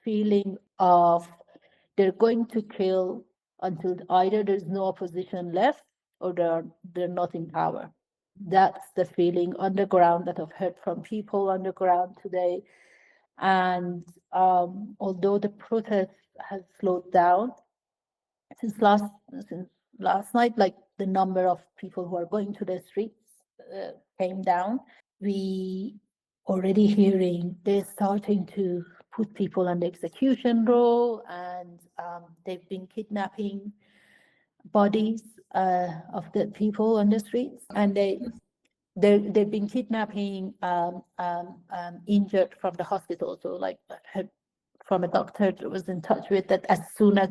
feeling of they're going to kill until either there's no opposition left or they're not in power. That's the feeling underground that I've heard from people underground today. And although the protest has slowed down since last night, like the number of people who are going to the streets came down, we already hearing they're starting to put people on the execution roll, and they've been kidnapping bodies of the people on the streets, and they've been kidnapping injured from the hospital. So like I heard from a doctor that was in touch with that as soon as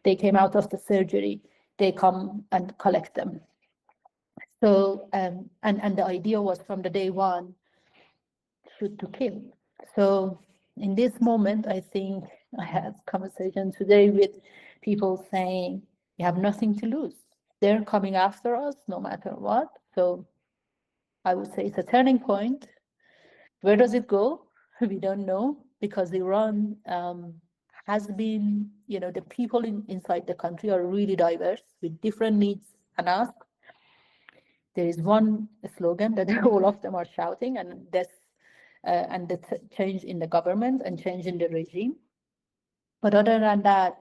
they came out of the surgery, they come and collect them. So and the idea was from the day one, shoot to kill. So in this moment, I think I had a conversation today with people saying, you have nothing to lose. They're coming after us no matter what. So I would say it's a turning point. Where does it go? We don't know, because Iran has been, the people inside the country are really diverse with different needs and asks. There is one slogan that all of them are shouting, and that's and the change in the government and change in the regime. But other than that,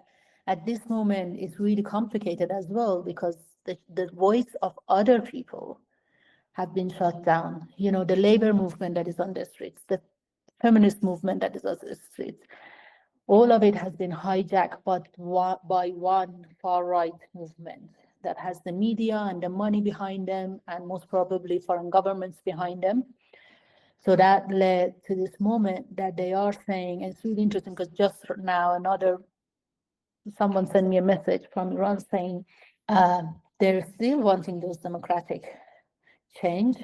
at this moment, it's really complicated as well, because the voice of other people have been shut down. The labor movement that is on the streets, the feminist movement that is on the streets, all of it has been hijacked by one far-right movement that has the media and the money behind them, and most probably foreign governments behind them. So that led to this moment that they are saying, and it's really interesting because just now someone sent me a message from Iran saying they're still wanting those democratic change,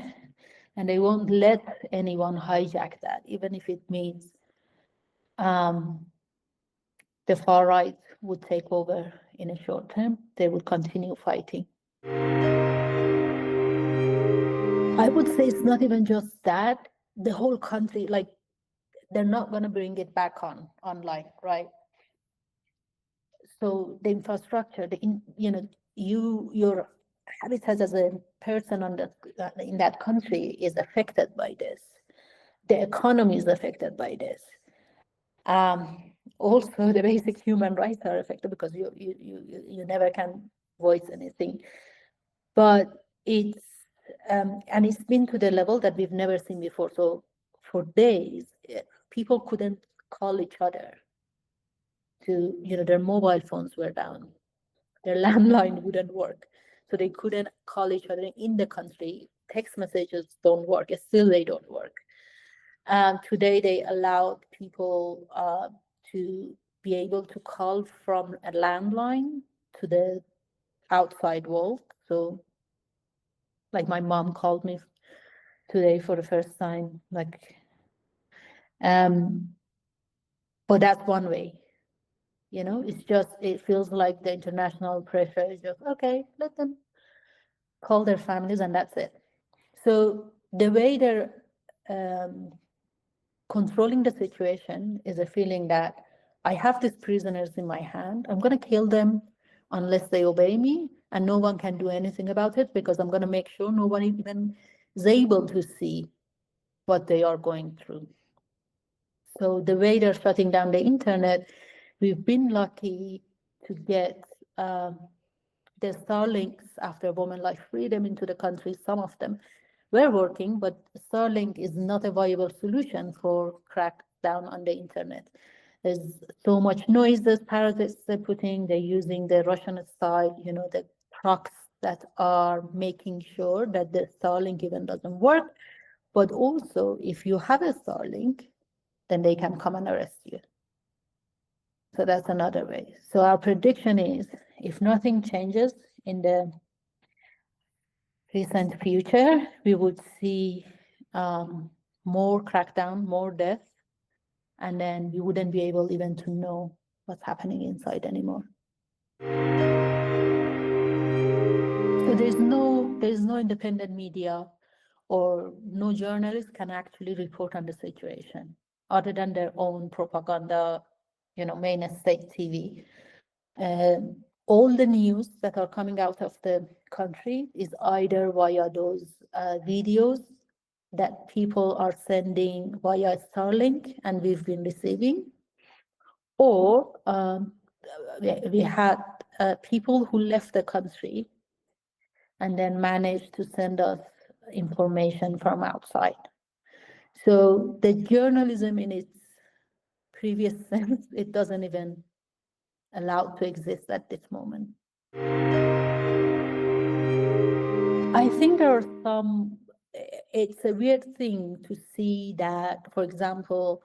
and they won't let anyone hijack that, even if it means the far right would take over in a short term. They would continue fighting. I would say it's not even just that. The whole country, like, they're not going to bring it back online, right? So the infrastructure, your habitat as a person in that country is affected by this. The economy is affected by this. Also, the basic human rights are affected because you never can voice anything. But it's and it's been to the level that we've never seen before. So for days, people couldn't call each other. Their mobile phones were down, their landline wouldn't work, so they couldn't call each other in the country. Text messages don't work. Still, they don't work. Today, they allowed people to be able to call from a landline to the outside world. So, like, my mom called me today for the first time, but that's one way. It feels like the international pressure is just, okay, let them call their families and that's it. So the way they're controlling the situation is a feeling that I have these prisoners in my hand. I'm going to kill them unless they obey me, and no one can do anything about it, because I'm going to make sure no one even is able to see what they are going through. So the way they're shutting down the internet, we've been lucky to get the Starlinks after Women Like Freedom into the country. Some of them were working, but Starlink is not a viable solution for crackdown on the internet. There's so much noise that parasites they're putting. They're using the Russian style, the trucks that are making sure that the Starlink even doesn't work. But also, if you have a Starlink, then they can come and arrest you. So that's another way. So our prediction is, if nothing changes in the recent future, we would see more crackdown, more death, and then we wouldn't be able even to know what's happening inside anymore. So there's no independent media, or no journalist can actually report on the situation other than their own propaganda main state TV. All the news that are coming out of the country is either via those videos that people are sending via Starlink and we've been receiving, or we had people who left the country and then managed to send us information from outside. So the journalism in its previous sense, it doesn't even allow to exist at this moment. I think there are some, it's a weird thing to see that, for example,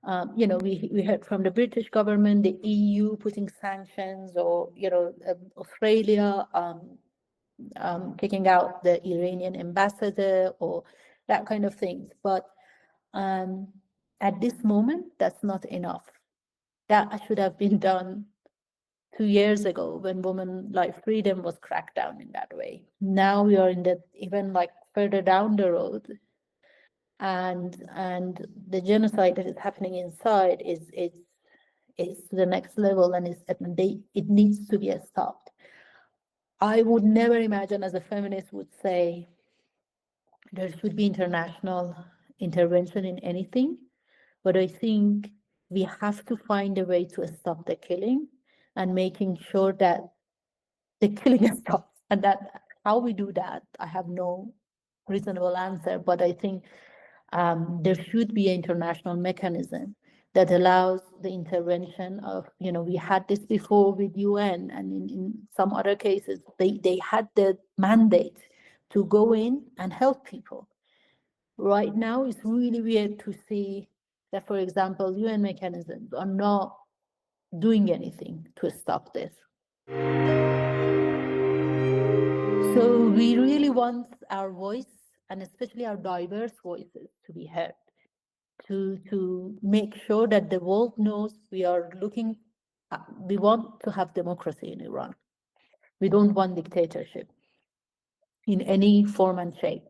we heard from the British government, the EU putting sanctions, or, Australia kicking out the Iranian ambassador, or that kind of things. But at this moment, that's not enough. That should have been done 2 years ago when women's life freedom was cracked down in that way. Now we are in the even like further down the road, and the genocide that is happening inside is to the next level, and it needs to be stopped. I would never imagine as a feminist would say there should be international intervention in anything, but I think we have to find a way to stop the killing and making sure that the killing stops. And that how we do that, I have no reasonable answer, but I think there should be an international mechanism that allows the intervention of, we had this before with UN, and in some other cases, they had the mandate to go in and help people. Right now, it's really weird to see that, for example, UN mechanisms are not doing anything to stop this. So we really want our voice, and especially our diverse voices, to be heard, to make sure that the world knows we want to have democracy in Iran. We don't want dictatorship in any form and shape.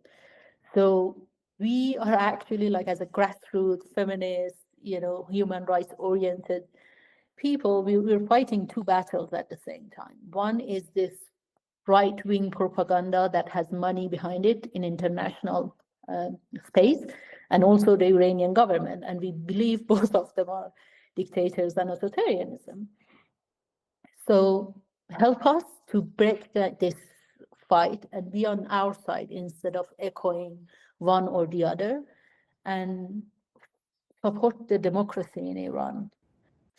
So we are actually, like, as a grassroots feminist, human rights oriented people, we're fighting two battles at the same time. One is this right-wing propaganda that has money behind it in international space, and also the Iranian government. And we believe both of them are dictators and authoritarianism. So help us to break this fight and be on our side instead of echoing one or the other, and support the democracy in Iran,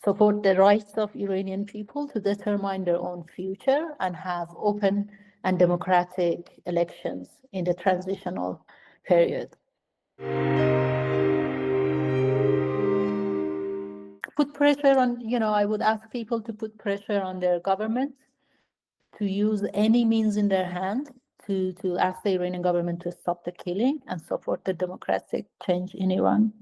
support the rights of Iranian people to determine their own future and have open and democratic elections in the transitional period. Put pressure on, I would ask people to put pressure on their government to use any means in their hand to ask the Iranian government to stop the killing and support the democratic change in Iran.